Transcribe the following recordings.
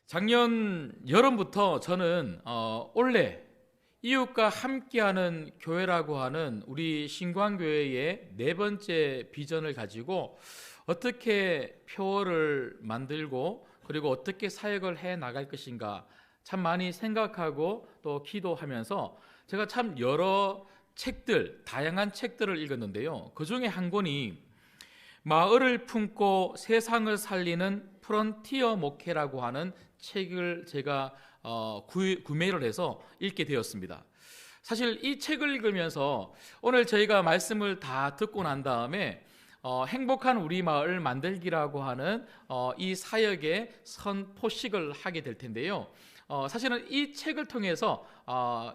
작년 여름부터 저는 올해 이웃과 함께하는 교회라고 하는 우리 신광교회의 네 번째 비전을 가지고 어떻게 표어를 만들고 그리고 어떻게 사역을 해 나갈 것인가 참 많이 생각하고 또 기도하면서 제가 참 여러 책들, 다양한 책들을 읽었는데요. 그 중에 한 권이 마을을 품고 세상을 살리는 프론티어 목회라고 하는 책을 제가 구매를 해서 읽게 되었습니다. 사실 이 책을 읽으면서 오늘 저희가 말씀을 다 듣고 난 다음에 행복한 우리 마을 만들기라고 하는 이 사역의 선포식을 하게 될 텐데요. 사실은 이 책을 통해서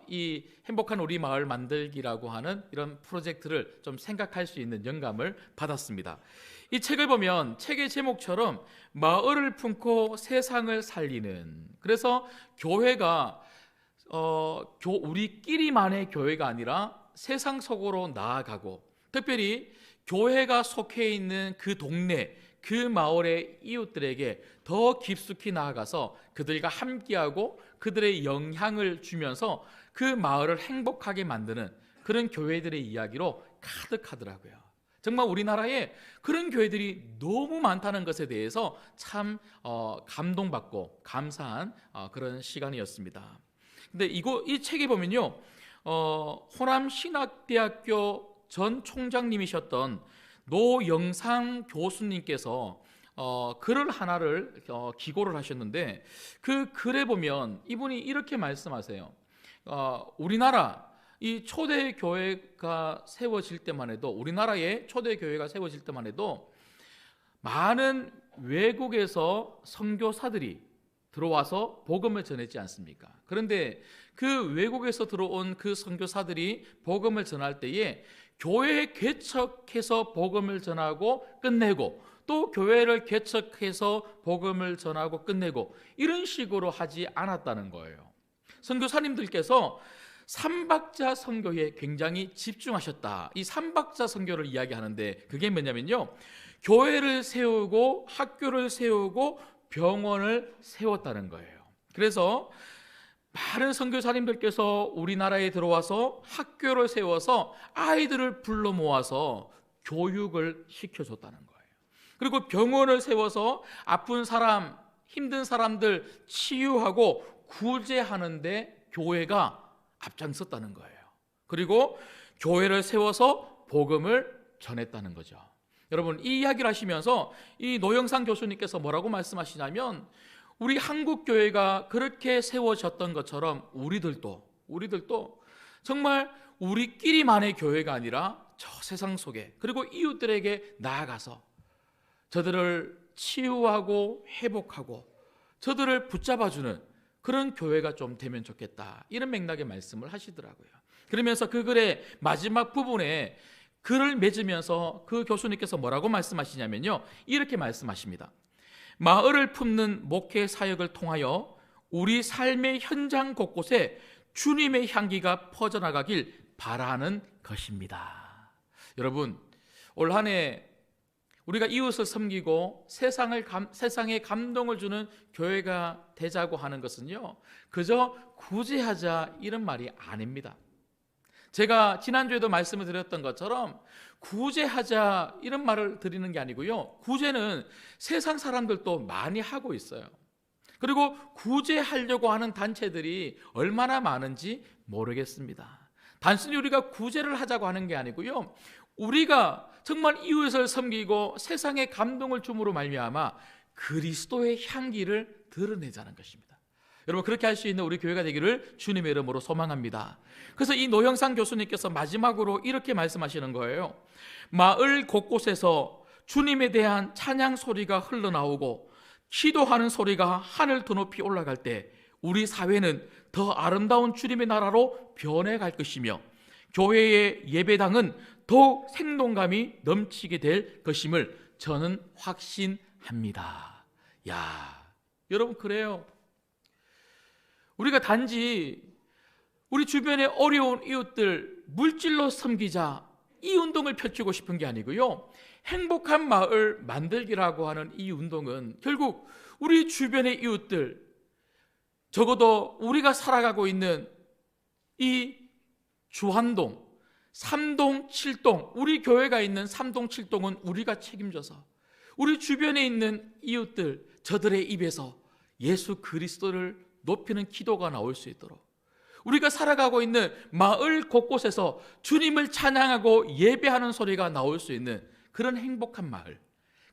이 행복한 우리 마을 만들기라고 하는 이런 프로젝트를 좀 생각할 수 있는 영감을 받았습니다. 이 책을 보면 책의 제목처럼 마을을 품고 세상을 살리는, 그래서 교회가 우리끼리만의 교회가 아니라 세상 속으로 나아가고 특별히 교회가 속해 있는 그 동네, 그 마을의 이웃들에게 더 깊숙이 나아가서 그들과 함께하고 그들의 영향을 주면서 그 마을을 행복하게 만드는 그런 교회들의 이야기로 가득하더라고요. 정말 우리나라에 그런 교회들이 너무 많다는 것에 대해서 참 감동받고 감사한 그런 시간이었습니다. 근데 이 책에 보면요, 호남신학대학교 전 총장님이셨던 노영상 교수님께서 글을 하나를 기고를 하셨는데 그 글에 보면 이분이 이렇게 말씀하세요. 우리나라 이 초대교회가 세워질 때만 해도, 우리나라의 초대교회가 세워질 때만 해도 많은 외국에서 선교사들이 들어와서 복음을 전했지 않습니까? 그런데 그 외국에서 들어온 그 선교사들이 복음을 전할 때에 교회 개척해서 복음을 전하고 끝내고 또 교회를 개척해서 복음을 전하고 끝내고 이런 식으로 하지 않았다는 거예요. 선교사님들께서 삼박자 선교에 굉장히 집중하셨다. 이 삼박자 선교를 이야기하는데 그게 뭐냐면요, 교회를 세우고 학교를 세우고 병원을 세웠다는 거예요. 그래서 많은 선교사님들께서 우리나라에 들어와서 학교를 세워서 아이들을 불러 모아서 교육을 시켜줬다는 거예요. 그리고 병원을 세워서 아픈 사람, 힘든 사람들 치유하고 구제하는데 교회가 앞장섰다는 거예요. 그리고 교회를 세워서 복음을 전했다는 거죠. 여러분, 이 이야기를 하시면서 이 노영상 교수님께서 뭐라고 말씀하시냐면 우리 한국 교회가 그렇게 세워졌던 것처럼 우리들도 정말 우리끼리만의 교회가 아니라 저 세상 속에 그리고 이웃들에게 나아가서 저들을 치유하고 회복하고 저들을 붙잡아주는 그런 교회가 좀 되면 좋겠다, 이런 맥락의 말씀을 하시더라고요. 그러면서 그 글의 마지막 부분에 글을 맺으면서 그 교수님께서 뭐라고 말씀하시냐면요, 이렇게 말씀하십니다. 마을을 품는 목회 사역을 통하여 우리 삶의 현장 곳곳에 주님의 향기가 퍼져나가길 바라는 것입니다. 여러분, 올 한 해 우리가 이웃을 섬기고 세상에 감동을 주는 교회가 되자고 하는 것은요, 그저 구제하자 이런 말이 아닙니다. 제가 지난주에도 말씀을 드렸던 것처럼 구제하자 이런 말을 드리는 게 아니고요, 구제는 세상 사람들도 많이 하고 있어요. 그리고 구제하려고 하는 단체들이 얼마나 많은지 모르겠습니다. 단순히 우리가 구제를 하자고 하는 게 아니고요, 우리가 정말 이웃을 섬기고 세상에 감동을 줌으로 말미암아 그리스도의 향기를 드러내자는 것입니다. 여러분, 그렇게 할 수 있는 우리 교회가 되기를 주님의 이름으로 소망합니다. 그래서 이 노영상 교수님께서 마지막으로 이렇게 말씀하시는 거예요. 마을 곳곳에서 주님에 대한 찬양 소리가 흘러나오고 기도하는 소리가 하늘 더 높이 올라갈 때 우리 사회는 더 아름다운 주님의 나라로 변해갈 것이며 교회의 예배당은 더욱 생동감이 넘치게 될 것임을 저는 확신합니다. 여러분, 그래요. 우리가 단지 우리 주변의 어려운 이웃들 물질로 섬기자 이 운동을 펼치고 싶은 게 아니고요, 행복한 마을 만들기라고 하는 이 운동은 결국 우리 주변의 이웃들, 적어도 우리가 살아가고 있는 이 주한동, 3동, 7동, 우리 교회가 있는 3동, 7동은 우리가 책임져서 우리 주변에 있는 이웃들, 저들의 입에서 예수 그리스도를 높이는 기도가 나올 수 있도록, 우리가 살아가고 있는 마을 곳곳에서 주님을 찬양하고 예배하는 소리가 나올 수 있는 그런 행복한 마을,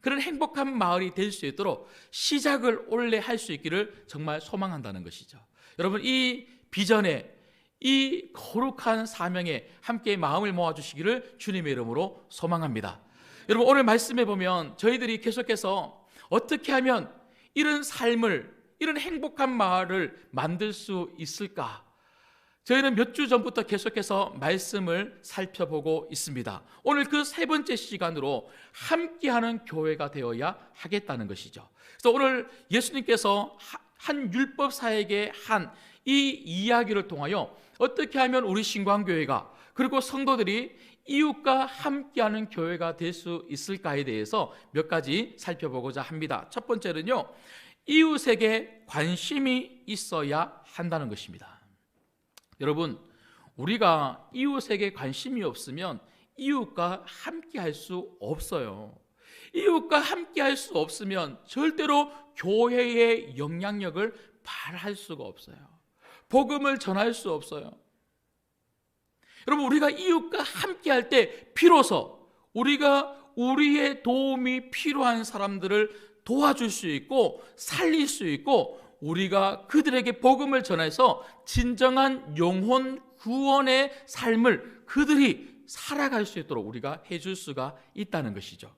그런 행복한 마을이 될 수 있도록 시작을 올해 할 수 있기를 정말 소망한다는 것이죠. 여러분, 이 비전에, 이 거룩한 사명에 함께 마음을 모아주시기를 주님의 이름으로 소망합니다. 여러분, 오늘 말씀해 보면 저희들이 계속해서 어떻게 하면 이런 삶을, 이런 행복한 마을을 만들 수 있을까? 저희는 몇 주 전부터 계속해서 말씀을 살펴보고 있습니다. 오늘 그 세 번째 시간으로 함께하는 교회가 되어야 하겠다는 것이죠. 그래서 오늘 예수님께서 한 율법사에게 한 이 이야기를 통하여 어떻게 하면 우리 신광교회가, 그리고 성도들이 이웃과 함께하는 교회가 될 수 있을까에 대해서 몇 가지 살펴보고자 합니다. 첫 번째는요, 이웃에게 관심이 있어야 한다는 것입니다. 여러분, 우리가 이웃에게 관심이 없으면 이웃과 함께 할 수 없어요. 이웃과 함께 할 수 없으면 절대로 교회의 영향력을 발할 수가 없어요. 복음을 전할 수 없어요. 여러분, 우리가 이웃과 함께 할 때 비로소 우리가 우리의 도움이 필요한 사람들을 도와줄 수 있고 살릴 수 있고, 우리가 그들에게 복음을 전해서 진정한 영혼 구원의 삶을 그들이 살아갈 수 있도록 우리가 해줄 수가 있다는 것이죠.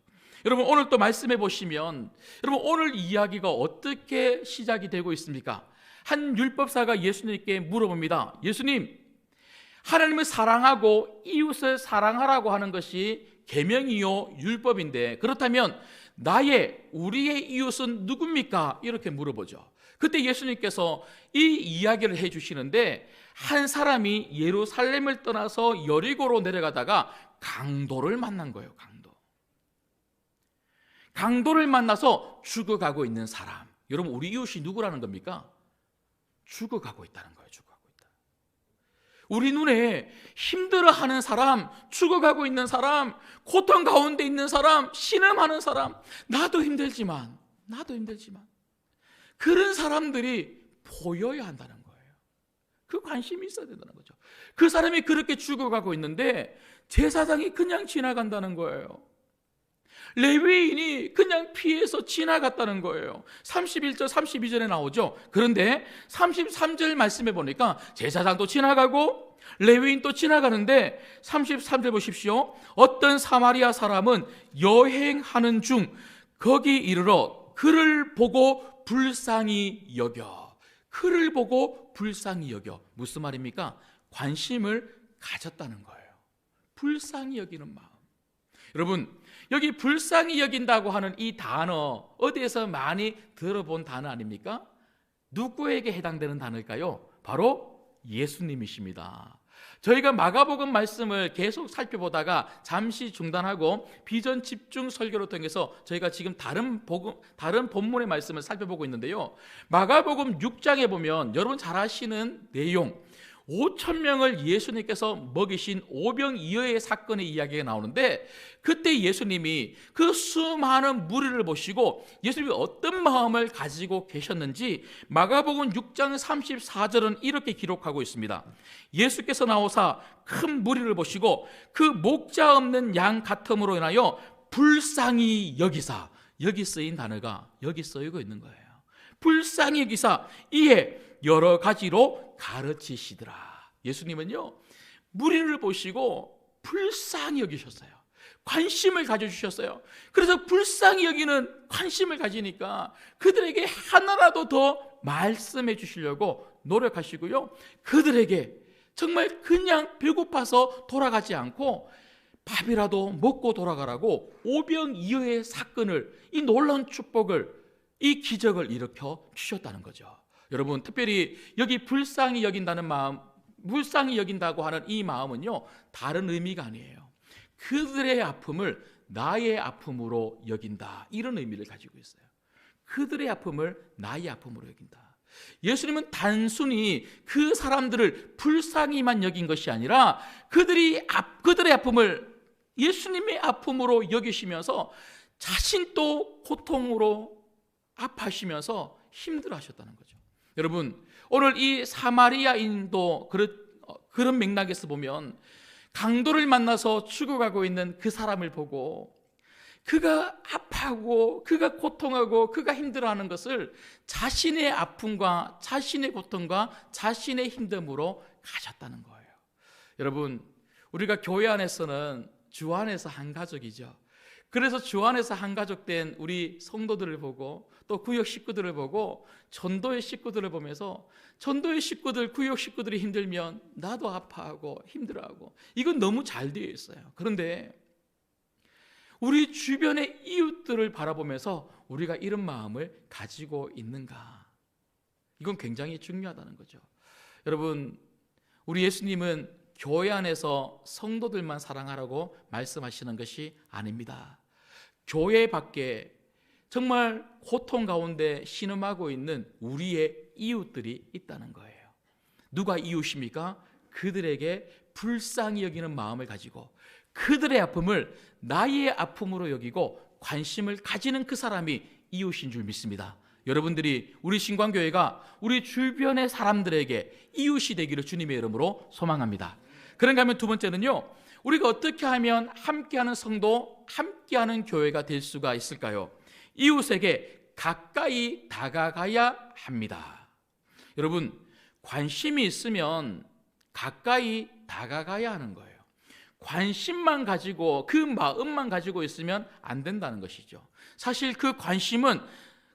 여러분, 오늘 또 말씀해 보시면, 여러분, 오늘 이야기가 어떻게 시작이 되고 있습니까? 한 율법사가 예수님께 물어봅니다. 예수님, 하나님을 사랑하고 이웃을 사랑하라고 하는 것이 계명이요 율법인데, 그렇다면 우리의 이웃은 누굽니까? 이렇게 물어보죠. 그때 예수님께서 이 이야기를 해주시는데, 한 사람이 예루살렘을 떠나서 여리고로 내려가다가 강도를 만난 거예요. 강도를 만나서 죽어가고 있는 사람. 여러분, 우리 이웃이 누구라는 겁니까? 죽어가고 있다는 거예요. 죽어가고 있다. 우리 눈에 힘들어하는 사람, 죽어가고 있는 사람, 고통 가운데 있는 사람, 신음하는 사람, 나도 힘들지만 그런 사람들이 보여야 한다는 거예요. 그 관심이 있어야 된다는 거죠. 그 사람이 그렇게 죽어가고 있는데 제사장이 그냥 지나간다는 거예요. 레위인이 그냥 피해서 지나갔다는 거예요. 31절 32절에 나오죠. 그런데 33절 말씀해 보니까 제사장도 지나가고 레위인도 지나가는데 33절 보십시오. 어떤 사마리아 사람은 여행하는 중 거기 이르러 그를 보고 불쌍히 여겨. 그를 보고 불쌍히 여겨. 무슨 말입니까? 관심을 가졌다는 거예요. 불쌍히 여기는 마음. 여러분, 여기 불쌍히 여긴다고 하는 이 단어, 어디에서 많이 들어본 단어 아닙니까? 누구에게 해당되는 단어일까요? 바로 예수님이십니다. 저희가 마가복음 말씀을 계속 살펴보다가 잠시 중단하고 비전 집중 설교를 통해서 저희가 지금 다른 본문의 말씀을 살펴보고 있는데요, 마가복음 6장에 보면 여러분 잘 아시는 내용, 5,000명을 예수님께서 먹이신 오병이어의 사건의 이야기가 나오는데, 그때 예수님이 그 수많은 무리를 보시고 예수님이 어떤 마음을 가지고 계셨는지 마가복음 6장 34절은 이렇게 기록하고 있습니다. 예수께서 나오사 큰 무리를 보시고 그 목자 없는 양 같음으로 인하여 불쌍히 여기사, 여기 쓰인 단어가 여기 쓰이고 있는 거예요. 불쌍히 여기사 이에 여러 가지로 가르치시더라. 예수님은요, 무리를 보시고 불쌍히 여기셨어요. 관심을 가져주셨어요. 그래서 불쌍히 여기는 관심을 가지니까 그들에게 하나라도 더 말씀해 주시려고 노력하시고요, 그들에게 정말 그냥 배고파서 돌아가지 않고 밥이라도 먹고 돌아가라고 오병이어의 사건을, 이 놀라운 축복을, 이 기적을 일으켜 주셨다는 거죠. 여러분, 특별히 여기 불쌍히 여긴다는 마음, 불쌍히 여긴다고 하는 이 마음은요, 다른 의미가 아니에요. 그들의 아픔을 나의 아픔으로 여긴다, 이런 의미를 가지고 있어요. 그들의 아픔을 나의 아픔으로 여긴다. 예수님은 단순히 그 사람들을 불쌍히만 여긴 것이 아니라 그들의 아픔을 예수님의 아픔으로 여기시면서 자신도 고통으로 아파하시면서 힘들어하셨다는 거죠. 여러분, 오늘 이 사마리아인도 그런 맥락에서 보면 강도를 만나서 죽어가고 있는 그 사람을 보고 그가 아파하고 그가 고통하고 그가 힘들어하는 것을 자신의 아픔과 자신의 고통과 자신의 힘듦으로 가졌다는 거예요. 여러분, 우리가 교회 안에서는 주 안에서 한 가족이죠. 그래서 주 안에서 한 가족 된 우리 성도들을 보고 또 구역 식구들을 보고 전도의 식구들을 보면서 전도의 식구들, 구역 식구들이 힘들면 나도 아파하고 힘들어하고 이건 너무 잘 되어 있어요. 그런데 우리 주변의 이웃들을 바라보면서 우리가 이런 마음을 가지고 있는가? 이건 굉장히 중요하다는 거죠. 여러분, 우리 예수님은 교회 안에서 성도들만 사랑하라고 말씀하시는 것이 아닙니다. 교회 밖에 정말 고통 가운데 신음하고 있는 우리의 이웃들이 있다는 거예요. 누가 이웃입니까? 그들에게 불쌍히 여기는 마음을 가지고 그들의 아픔을 나의 아픔으로 여기고 관심을 가지는 그 사람이 이웃인 줄 믿습니다. 여러분들이 우리 신광교회가 우리 주변의 사람들에게 이웃이 되기를 주님의 이름으로 소망합니다. 그런가 하면 두 번째는요, 우리가 어떻게 하면 함께하는 성도, 함께하는 교회가 될 수가 있을까요? 이웃에게 가까이 다가가야 합니다. 여러분, 관심이 있으면 가까이 다가가야 하는 거예요. 관심만 가지고 그 마음만 가지고 있으면 안 된다는 것이죠. 사실 그 관심은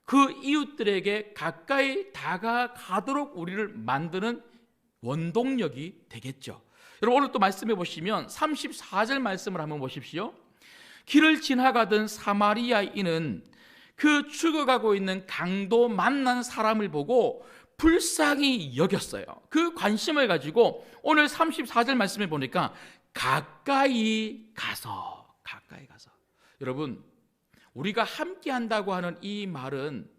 그 이웃들에게 가까이 다가가도록 우리를 만드는 원동력이 되겠죠. 여러분, 오늘 또 말씀해 보시면 34절 말씀을 한번 보십시오. 길을 지나가던 사마리아인은 그 죽어가고 있는 강도 만난 사람을 보고 불쌍히 여겼어요. 그 관심을 가지고 오늘 34절 말씀해 보니까 가까이 가서. 여러분, 우리가 함께 한다고 하는 이 말은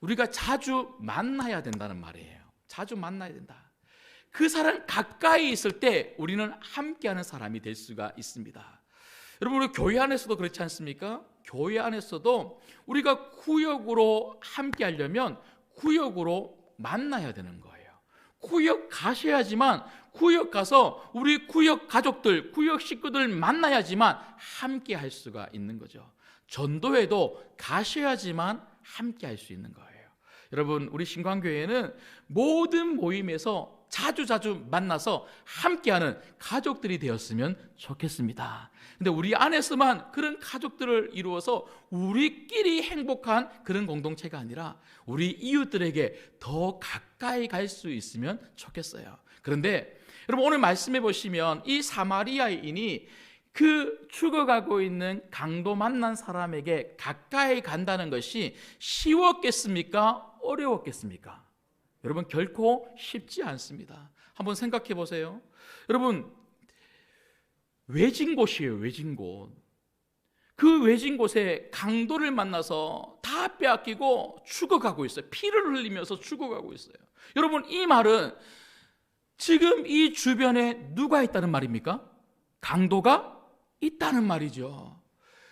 우리가 자주 만나야 된다는 말이에요. 자주 만나야 된다. 그 사람 가까이 있을 때 우리는 함께하는 사람이 될 수가 있습니다. 여러분, 우리 교회 안에서도 그렇지 않습니까? 교회 안에서도 우리가 구역으로 함께하려면 구역으로 만나야 되는 거예요. 구역 가셔야지만, 구역 가서 우리 구역 가족들, 구역 식구들 만나야지만 함께 할 수가 있는 거죠. 전도회도 가셔야지만 함께 할 수 있는 거예요. 여러분, 우리 신광교회는 모든 모임에서 자주 만나서 함께하는 가족들이 되었으면 좋겠습니다. 근데 우리 안에서만 그런 가족들을 이루어서 우리끼리 행복한 그런 공동체가 아니라 우리 이웃들에게 더 가까이 갈 수 있으면 좋겠어요. 그런데 여러분, 오늘 말씀해 보시면 이 사마리아인이 그 죽어가고 있는 강도 만난 사람에게 가까이 간다는 것이 쉬웠겠습니까? 어려웠겠습니까? 여러분, 결코 쉽지 않습니다. 한번 생각해 보세요. 여러분, 외진 곳이에요. 외진 곳. 그 외진 곳에 강도를 만나서 다 빼앗기고 죽어가고 있어요. 피를 흘리면서 죽어가고 있어요. 여러분, 이 말은 지금 이 주변에 누가 있다는 말입니까? 강도가 있다는 말이죠.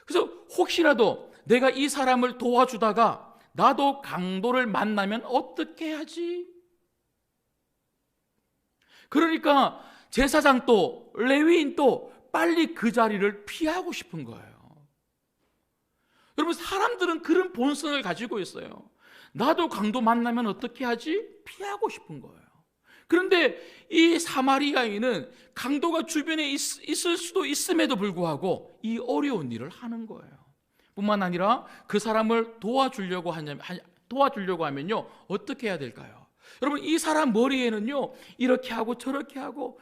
그래서 혹시라도 내가 이 사람을 도와주다가 나도 강도를 만나면 어떻게 하지? 그러니까 제사장도 레위인도 빨리 그 자리를 피하고 싶은 거예요. 여러분, 사람들은 그런 본성을 가지고 있어요. 나도 강도 만나면 어떻게 하지? 피하고 싶은 거예요. 그런데 이 사마리아인은 강도가 주변에 있을 수도 있음에도 불구하고 이 어려운 일을 하는 거예요. 뿐만 아니라 그 사람을 도와주려고 하면요, 어떻게 해야 될까요? 여러분, 이 사람 머리에는요, 이렇게 하고 저렇게 하고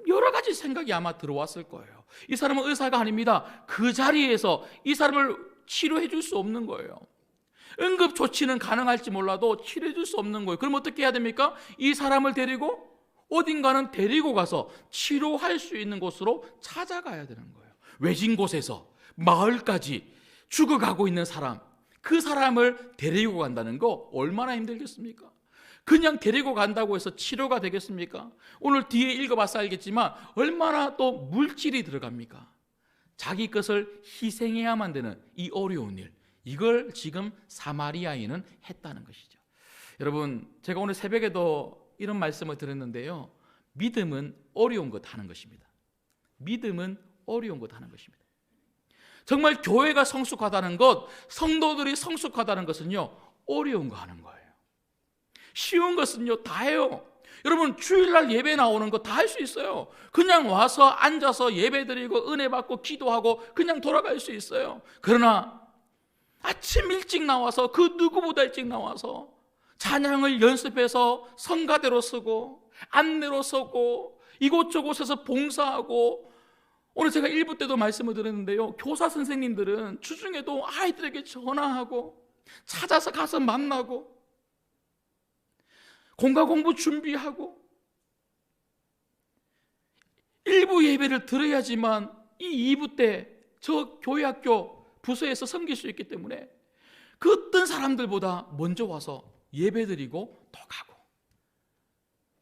여러 가지 생각이 아마 들어왔을 거예요. 이 사람은 의사가 아닙니다. 그 자리에서 이 사람을 치료해 줄 수 없는 거예요. 응급조치는 가능할지 몰라도 치료해 줄 수 없는 거예요. 그럼 어떻게 해야 됩니까? 이 사람을 데리고 어딘가는 데리고 가서 치료할 수 있는 곳으로 찾아가야 되는 거예요. 외진 곳에서 마을까지 죽어가고 있는 사람, 그 사람을 데리고 간다는 거 얼마나 힘들겠습니까? 그냥 데리고 간다고 해서 치료가 되겠습니까? 오늘 뒤에 읽어봐서 알겠지만 얼마나 또 물질이 들어갑니까? 자기 것을 희생해야만 되는 이 어려운 일, 이걸 지금 사마리아인은 했다는 것이죠. 여러분, 제가 오늘 새벽에도 이런 말씀을 드렸는데요, 믿음은 어려운 것 하는 것입니다. 믿음은 어려운 것 하는 것입니다. 정말 교회가 성숙하다는 것, 성도들이 성숙하다는 것은요, 어려운 거 하는 거예요. 쉬운 것은요, 다 해요. 여러분, 주일날 예배 나오는 거 다 할 수 있어요. 그냥 와서 앉아서 예배 드리고 은혜 받고 기도하고 그냥 돌아갈 수 있어요. 그러나 아침 일찍 나와서, 그 누구보다 일찍 나와서 찬양을 연습해서 성가대로 서고 안내로 서고 이곳저곳에서 봉사하고, 오늘 제가 1부 때도 말씀을 드렸는데요, 교사 선생님들은 주중에도 아이들에게 전화하고 찾아서 가서 만나고 공과 공부 준비하고 1부 예배를 들어야지만 이 2부 때 저 교회 학교 부서에서 섬길 수 있기 때문에 그 어떤 사람들보다 먼저 와서 예배 드리고 또 가고,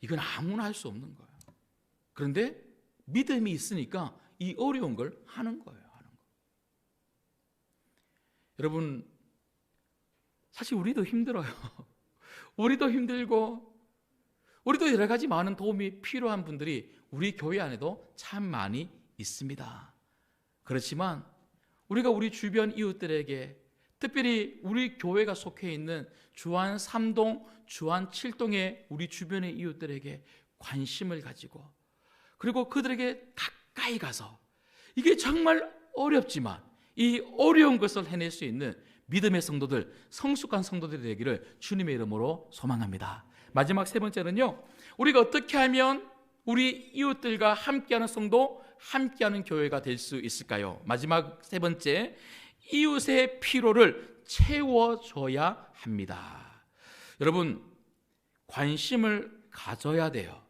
이건 아무나 할 수 없는 거예요. 그런데 믿음이 있으니까 이 어려운 걸 하는 거예요. 여러분, 사실 우리도 힘들어요. 우리도 힘들고 우리도 여러 가지 많은 도움이 필요한 분들이 우리 교회 안에도 참 많이 있습니다. 그렇지만 우리가 우리 주변 이웃들에게, 특별히 우리 교회가 속해 있는 주안 3동, 주안 7동의 우리 주변의 이웃들에게 관심을 가지고, 그리고 그들에게 가까이 가서, 이게 정말 어렵지만 이 어려운 것을 해낼 수 있는 믿음의 성도들, 성숙한 성도들이 되기를 주님의 이름으로 소망합니다. 마지막 세 번째는요, 우리가 어떻게 하면 우리 이웃들과 함께하는 성도, 함께하는 교회가 될 수 있을까요? 마지막 세 번째, 이웃의 필요를 채워줘야 합니다. 여러분, 관심을 가져야 돼요.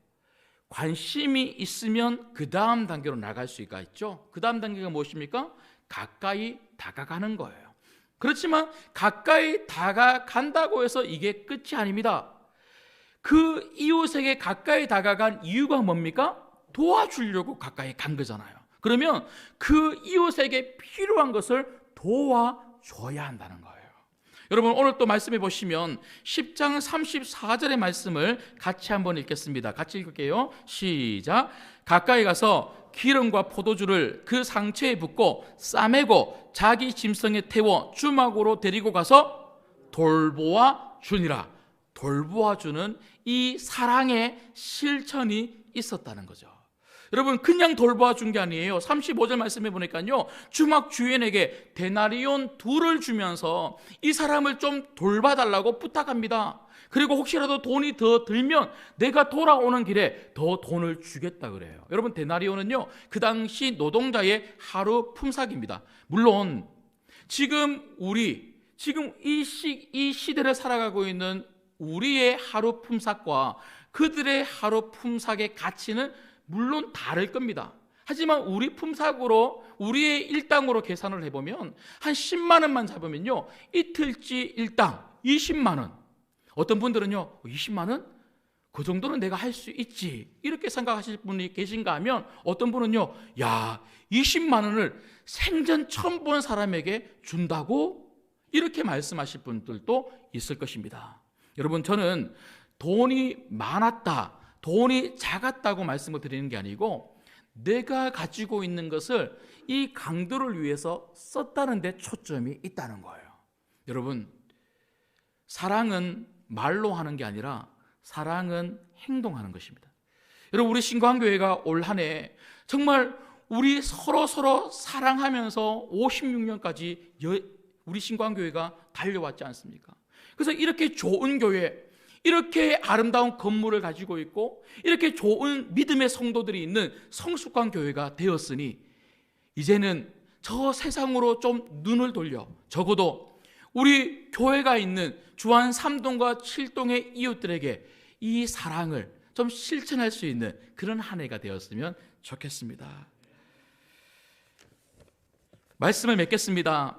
관심이 있으면 그 다음 단계로 나갈 수가 있죠. 그 다음 단계가 무엇입니까? 가까이 다가가는 거예요. 그렇지만 가까이 다가간다고 해서 이게 끝이 아닙니다. 그 이웃에게 가까이 다가간 이유가 뭡니까? 도와주려고 가까이 간 거잖아요. 그러면 그 이웃에게 필요한 것을 도와줘야 한다는 거예요. 여러분, 오늘 또 말씀해 보시면 10장 34절의 말씀을 같이 한번 읽겠습니다. 같이 읽을게요. 시작. 가까이 가서 기름과 포도주를 그 상처에 붓고 싸매고 자기 짐승에 태워 주막으로 데리고 가서 돌보아 주니라. 돌보아 주는 이 사랑의 실천이 있었다는 거죠. 여러분, 그냥 돌보아 준 게 아니에요. 35절 말씀해 보니까요, 주막 주인에게 데나리온 2를 주면서 이 사람을 좀 돌봐달라고 부탁합니다. 그리고 혹시라도 돈이 더 들면 내가 돌아오는 길에 더 돈을 주겠다 그래요. 여러분, 데나리온은요, 그 당시 노동자의 하루 품삯입니다. 물론 지금 이 시대를 살아가고 있는 우리의 하루 품삯과 그들의 하루 품삯의 가치는 물론 다를 겁니다. 하지만 우리 품삯으로, 우리의 일당으로 계산을 해보면 한 10만 원만 잡으면요, 이틀치 일당 20만 원. 어떤 분들은요, 20만 원? 그 정도는 내가 할 수 있지, 이렇게 생각하실 분이 계신가 하면, 어떤 분은요, 야, 20만 원을 생전 처음 본 사람에게 준다고? 이렇게 말씀하실 분들도 있을 것입니다. 여러분, 저는 돈이 많았다, 돈이 작았다고 말씀을 드리는 게 아니고, 내가 가지고 있는 것을 이 강도를 위해서 썼다는 데 초점이 있다는 거예요. 여러분, 사랑은 말로 하는 게 아니라 사랑은 행동하는 것입니다. 여러분, 우리 신광교회가 올 한 해 정말 우리 서로 사랑하면서 56년까지 우리 신광교회가 달려왔지 않습니까? 그래서 이렇게 좋은 교회, 이렇게 아름다운 건물을 가지고 있고 이렇게 좋은 믿음의 성도들이 있는 성숙한 교회가 되었으니, 이제는 저 세상으로 좀 눈을 돌려 적어도 우리 교회가 있는 주안 3동과 7동의 이웃들에게 이 사랑을 좀 실천할 수 있는 그런 한 해가 되었으면 좋겠습니다. 말씀을 맺겠습니다.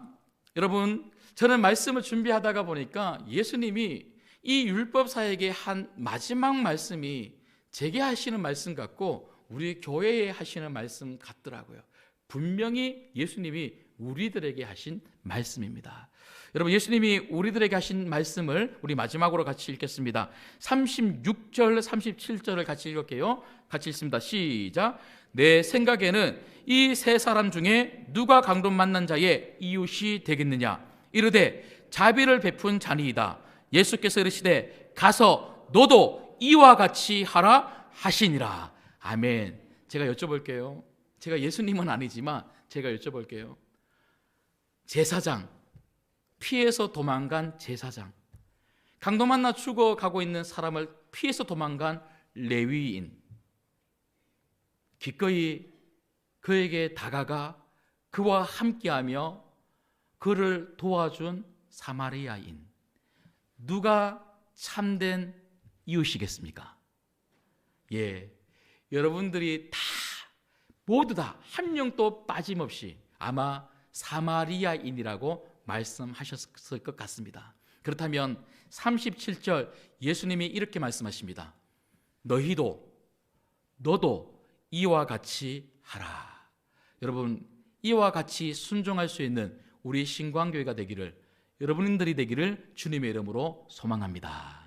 여러분, 저는 말씀을 준비하다가 보니까 예수님이 이 율법사에게 한 마지막 말씀이 제게 하시는 말씀 같고 우리 교회에 하시는 말씀 같더라고요. 분명히 예수님이 우리들에게 하신 말씀입니다. 여러분, 예수님이 우리들에게 하신 말씀을 우리 마지막으로 같이 읽겠습니다. 36절, 37절을 같이 읽을게요. 같이 읽습니다. 시작. 내 생각에는 이 세 사람 중에 누가 강도 만난 자의 이웃이 되겠느냐? 이르되 자비를 베푼 자니이다. 예수께서 이르시되 가서 너도 이와 같이 하라 하시니라. 아멘. 제가 여쭤볼게요. 제가 예수님은 아니지만 제가 여쭤볼게요. 제사장, 피해서 도망간 제사장, 강도 만나 죽어가고 있는 사람을 피해서 도망간 레위인, 기꺼이 그에게 다가가 그와 함께하며 그를 도와준 사마리아인, 누가 참된 이웃이겠습니까? 예, 여러분들이 다 모두 다 한 명도 빠짐없이 아마 사마리아인이라고 말씀하셨을 것 같습니다. 그렇다면 37절 예수님이 이렇게 말씀하십니다. 너도 이와 같이 하라. 여러분, 이와 같이 순종할 수 있는 우리 신광교회가 되기를, 여러분들이 되기를 주님의 이름으로 소망합니다.